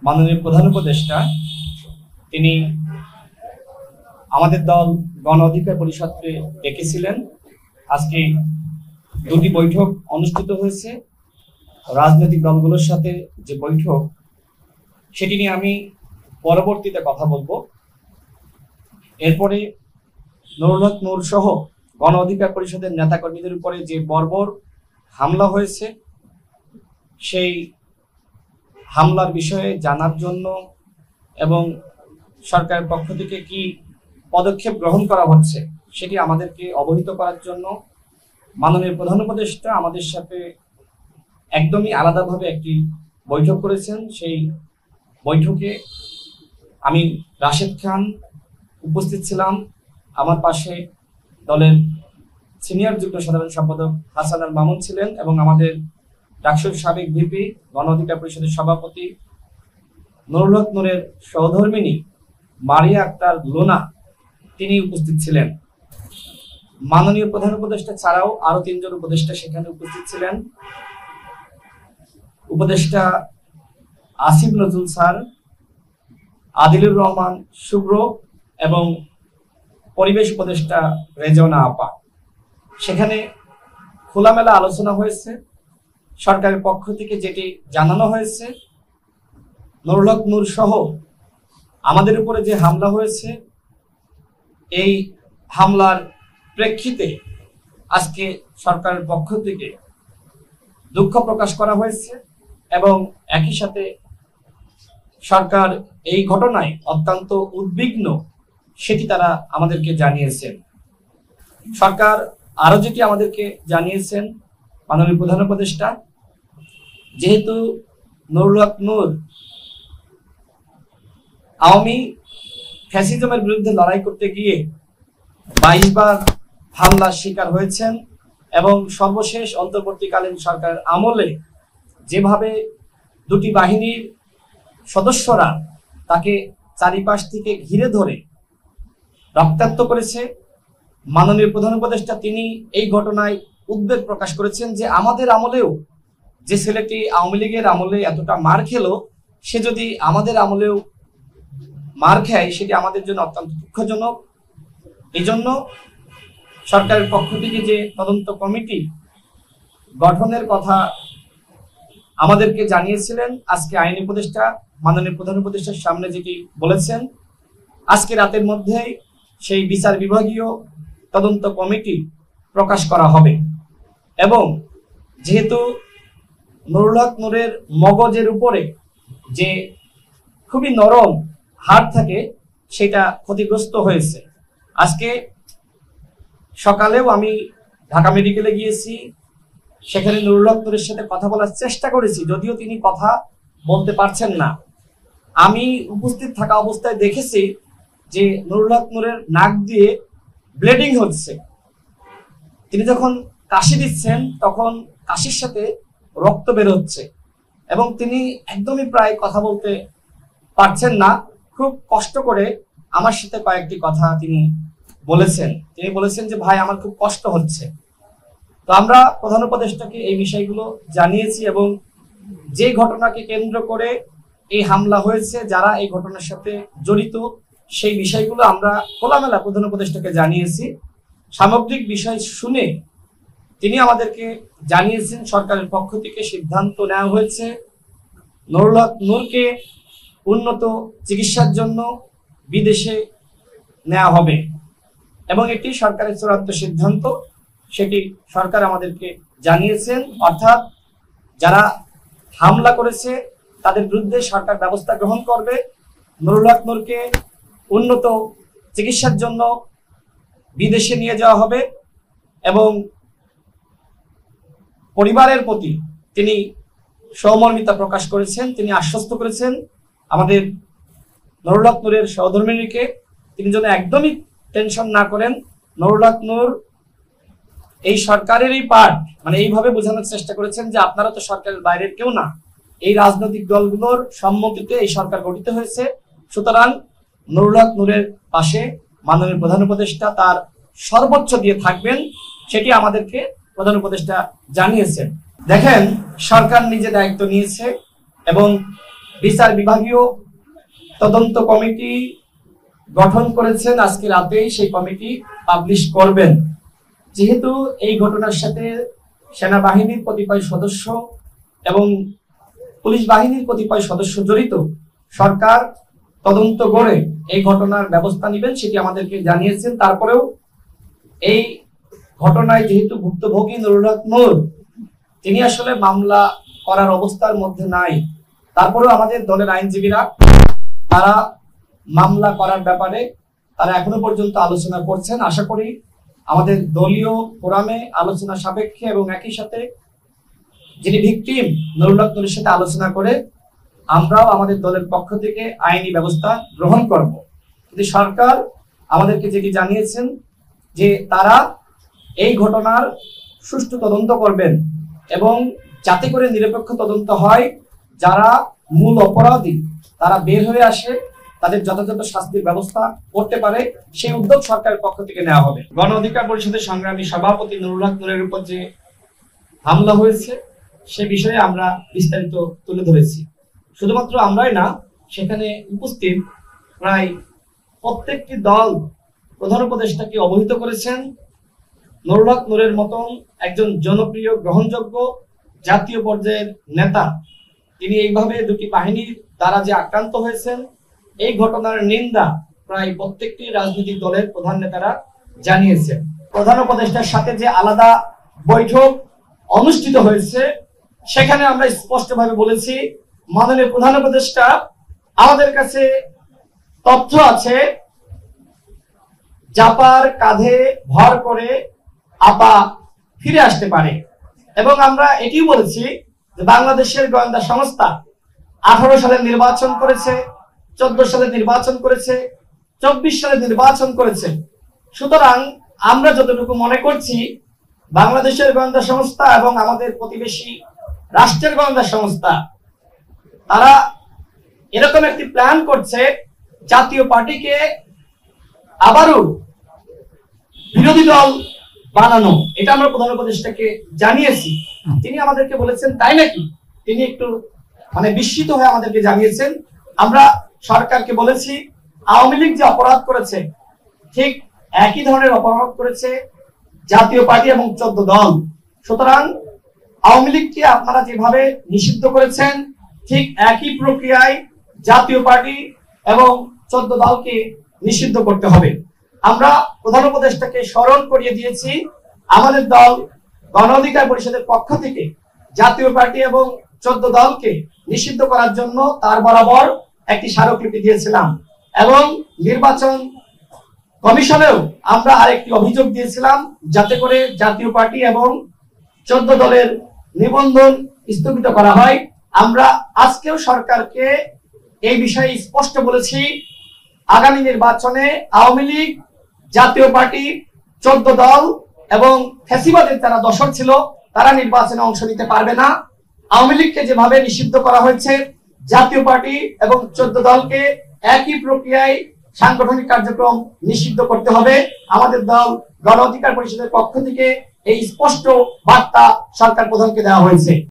মাননীয় প্রধান উপদেষ্টা তিনি আমাদের দল গণ অধিকার পরিষদকে ডেকেছিলেন। আজকে দুটি বৈঠক অনুষ্ঠিত হয়েছে। রাজনৈতিক দলগুলোর সাথে যে বৈঠক, সেটি নিয়ে আমি পরবর্তীতে কথা বলবো। এরপরে নুরুল হক নূর সহ গণ অধিকার পরিষদের নেতাকর্মীদের উপরে যে বর্বর হামলা হয়েছে, সেই হামলার বিষয়ে জানার জন্য এবং সরকারের পক্ষ থেকে কি পদক্ষেপ গ্রহণ করা হচ্ছে সেটি আমাদেরকে অবহিত করার জন্য মাননীয় প্রধান উপদেষ্টা আমাদের সাথে একদমই আলাদাভাবে একটি বৈঠক করেছেন। সেই বৈঠকে আমি রাশেদ খান উপস্থিত ছিলাম, আমার পাশে দলের সিনিয়র যুগ্ম সাধারণ সম্পাদক হাসান আল মামুন ছিলেন এবং আমাদের ডাকসুর সাবেক ভিপি গণ অধিকার পরিষদের সভাপতি নুরুল হক নূরের সহধর্মিনী মারিয়া আক্তার লোনা তিনি উপস্থিত ছিলেন। মাননীয় প্রধান উপদেষ্টা ছাড়াও আরো 3 জন উপদেষ্টা সেখানে উপস্থিত ছিলেন। উপদেষ্টা আসিফ নজরুল স্যার, আদিলুর রহমান শুভ্র এবং পরিবেশ উপদেষ্টা রেজওয়ানা আপা। সেখানে খোলামেলা আলোচনা হয়েছে। সরকারের পক্ষ থেকে যেটি জানানো হয়েছে, নুরুল হক নূর সহ আমাদের উপরে যে হামলা হয়েছে, এই হামলার প্রেক্ষিতে আজকে সরকারের পক্ষ থেকে দুঃখ প্রকাশ করা হয়েছে এবং একই সাথে সরকার এই ঘটনায় অত্যন্ত উদ্বিগ্ন সেটি তারা আমাদেরকে জানিয়েছেন। সরকার আরো যেটি আমাদেরকে জানিয়েছেন মাননীয় প্রধান উপদেষ্টা, যেহেতু নুরুল হক নূর আওয়ামী ফ্যাসিজমের বিরুদ্ধে লড়াই করতে গিয়ে 22 বার হামলার শিকার হয়েছেন এবং সর্বশেষ অন্তর্বর্তীকালীন সরকারের আমলে যেভাবে দুটি বাহিনীর সদস্যরা তাকে চারিপাশ থেকে ঘিরে ধরে রক্তাক্ত করেছে, মাননীয় প্রধান উপদেষ্টা তিনি এই ঘটনায় উদ্বেগ প্রকাশ করেছেন যে আমাদের আমলেও যে ছেলেটি আওয়ামী লীগের আমলে এতটা মার খেলো, সে যদি আমাদের আমলেও মার খায় সেটি আমাদের জন্য অত্যন্ত দুঃখজনক। এই জন্য সরকারের পক্ষ থেকে যে তদন্ত কমিটি গঠনের কথা আমাদেরকে জানিয়েছিলেন, আজকে আইন উপদেষ্টা মাননীয় প্রধান উপদেষ্টার সামনে যেটি বলেছেন, আজকে রাতের মধ্যেই সেই বিচার বিভাগীয় তদন্ত কমিটি প্রকাশ করা হবে এবং যেহেতু নুরুল হক নূরের মগজের উপরে যে খুবই নরম হাড় থাকে সেটা ক্ষতিগ্রস্ত হয়েছে। আজকে সকালেও আমি ঢাকা মেডিকেলে গিয়েছি, সেখানে নুরুল হক নূরের সাথে কথা বলার চেষ্টা করেছি, যদিও তিনি কথা বলতে পারছেন না। আমি উপস্থিত থাকা অবস্থায় দেখেছি যে নুরুল হক নূরের নাক দিয়ে ব্লিডিং হচ্ছে। তিনি যখন কাশি দিচ্ছেন তখন কাশির সাথে রক্ত বের হচ্ছে এবং তিনি একদমই প্রায় কথা বলতে পারছেন না। খুব কষ্ট করে আমার সাথে কয়েকটি কথা তিনি বলেছেন। তিনি বলেছেন যে ভাই আমার খুব কষ্ট হচ্ছে। তো আমরা প্রধান উপদেষ্টাকে এই বিষয়গুলো জানিয়েছি এবং যে ঘটনাকে কেন্দ্র করে এই হামলা হয়েছে, যারা এই ঘটনার সাথে জড়িত, সেই বিষয়গুলো আমরা খোলামেলা প্রধান উপদেষ্টাকে জানিয়েছি। সামগ্রিক বিষয় শুনে তিনি আমাদেরকে জানিয়েছেন সরকারের পক্ষ থেকে সিদ্ধান্ত নেওয়া হয়েছে নুরুল হক নূরকে উন্নত চিকিৎসার জন্য বিদেশে নেওয়া হবে এবং এটি সরকারের চূড়ান্ত সিদ্ধান্ত, সেটি সরকার আমাদেরকে জানিয়েছেন। অর্থাৎ যারা হামলা করেছে তাদের বিরুদ্ধে সরকার ব্যবস্থা গ্রহণ করবে। নুরুল হক নূরকে উন্নত চিকিৎসার জন্য বিদেশে নিয়ে যাওয়া হবে এবং পরিবারের প্রতি তিনি সহমর্মিতা প্রকাশ করেছেন। তিনি আশ্বস্ত করেছেন আমাদের নুরুল হক নূরের সহধর্মিনীকে তিনি যেন একদমই টেনশন না করেন। নুরুল হক নূর এই সরকারেরই পার্ট, মানে এইভাবে বোঝানোর চেষ্টা করেছেন যে আপনারা তো সরকারের বাইরের কেউ না, এই রাজনৈতিক দলগুলোর সম্মতিতে এই সরকার গঠিত হয়েছে, সুতরাং নুরুল হক নূরের পাশে মাননীয় প্রধান উপদেষ্টা তার সর্বোচ্চ দিয়ে থাকবেন, সেটি আমাদেরকে প্রধান উপদেষ্টা জানিয়েছেন। দেখেন, সরকার নিজে দায়িত্ব নিয়েছে এবং বিচার বিভাগীয় তদন্ত কমিটি গঠন করেছেন। আজকে রাতেই সেই কমিটি পাবলিশ করবেন। যেহেতু এই ঘটনার সাথে সেনাবাহিনীর কতিপয় সদস্য এবং পুলিশ বাহিনীর কতিপয় সদস্য জড়িত, সরকার তদন্ত করে এই ঘটনার ব্যবস্থা নেবেন সেটি আমাদেরকে জানিয়েছেন। তারপরেও এই ঘটনায় যেহেতু ভুক্তভোগী নুরুল হক নূর তিনি আসলে মামলা করার অবস্থার মধ্যে নাই, তারপরেও আমাদের দলের আইনজীবীরা তারা মামলা করার ব্যাপারে তারা এখনো পর্যন্ত আলোচনা করছেন। আশা করি আমাদের দলীয় ফোরামে আলোচনা সাপেক্ষে এবং একই সাথে যিনি ভিকটিম নুরুল হক নূরের সাথে আলোচনা করে আমরাও আমাদের দলের পক্ষ থেকে আইনি ব্যবস্থা গ্রহণ করব। কিন্তু সরকার আমাদেরকে যেটি জানিয়েছেন যে তারা এই ঘটনার সুষ্ঠু তদন্ত করবেন এবং যাতে করে নিরপেক্ষ তদন্ত হয়, যারা মূল অপরাধী তারা বের হয়ে আসে, তাদের যথাযথ শাস্তির ব্যবস্থা করতে পারে, সেই উদ্যোগ সরকারের পক্ষ থেকে নেওয়া হবে। গণ অধিকার পরিষদের সংগ্রামী সভাপতি নুরুল হক নূরের উপর যে হামলা হয়েছে সে বিষয়ে আমরা বিস্তারিত তুলে ধরেছি। শুধুমাত্র আমরাই না, সেখানে উপস্থিত প্রায় প্রত্যেকটি দল প্রধান উপদেষ্টাকে অবহিত করেছেন। নুরুল হক নূরের মতন একজন জনপ্রিয় গ্রহণযোগ্য জাতীয় পর্যায়ের নেতা তিনি এইভাবে দুটি বাহিনীর দ্বারা যে আক্রান্ত হয়েছেন, এই ঘটনার নিন্দা প্রায় প্রত্যেকটি রাজনৈতিক দলের প্রধান নেতারা জানিয়েছেন। প্রধান উপদেষ্টার সাথে যে আলাদা বৈঠক অনুষ্ঠিত হয়েছে সেখানে আমরা স্পষ্টভাবে বলেছি, মাননীয় প্রধান উপদেষ্টা আমাদের কাছে তথ্য আছে জাপার কাঁধে ভর করে আপা ফিরে আসতে পারে, এবং আমরা এটিও বলেছি যে বাংলাদেশের গোয়েন্দা সংস্থা 18 সালে নির্বাচন করেছে, 14 সালে নির্বাচন করেছে, 24 সালে নির্বাচন করেছে। সুতরাং আমরা যতটুকু মনে করছি বাংলাদেশের গোয়েন্দা সংস্থা এবং আমাদের প্রতিবেশী রাষ্ট্রের গোয়েন্দা সংস্থা তারা এরকম একটি প্ল্যান করছে জাতীয় পার্টিকে আবারও বিরোধী দল বানানো। এটা আমরা প্রধান উপদেষ্টাকে জানিয়েছি। তিনি আমাদেরকে বলেছেন তাই নাকি, তিনি একটু বিস্মিত হয়ে আমাদেরকে জানিয়েছেন। আমরা সরকারকে বলেছি আওয়ামী লীগ যে অপরাধ করেছে ঠিক একই ধরনের অপরাধ করেছে জাতীয় পার্টি এবং 14 দল। সুতরাং আওয়ামী লীগকে আপনারা যেভাবে নিষিদ্ধ করেছেন ঠিক একই প্রক্রিয়ায় জাতীয় পার্টি এবং 14 দলকে নিষিদ্ধ করতে হবে। আমরা প্রধান উপদেষ্টাকে স্মরণ করিয়ে দিয়েছি, আমাদের দল গণ অধিকার পরিষদের পক্ষ থেকে জাতীয় পার্টি এবং 14 দলকে নিষিদ্ধ করার জন্য তার বরাবর একটি স্মারকলিপি দিয়েছিলাম, এবং নির্বাচন কমিশনেও আমরা আরেকটি অভিযোগ দিয়েছিলাম যাতে করে জাতীয় পার্টি এবং 14 দলের নিবন্ধন স্থগিত করা হয়। আমরা আজকেও সরকারকে এই বিষয়ে স্পষ্ট বলেছি, আগামী নির্বাচনে আওয়ামী লীগ, জাতীয় পার্টি, 14 দল এবং ফ্যাসিবাদের যারা দশর ছিল তারা নির্বাচনে অংশ নিতে পারবে না। আওয়ামী লীগকে যেভাবে নিষিদ্ধ করা হয়েছে জাতীয় পার্টি এবং 14 দলকে একই প্রক্রিয়ায় সাংগঠনিক কার্যক্রম নিষিদ্ধ করতে হবে। আমাদের দল গণ অধিকার পরিষদের পক্ষ থেকে এই স্পষ্ট বার্তা সরকার প্রধানকে দেওয়া হয়েছে।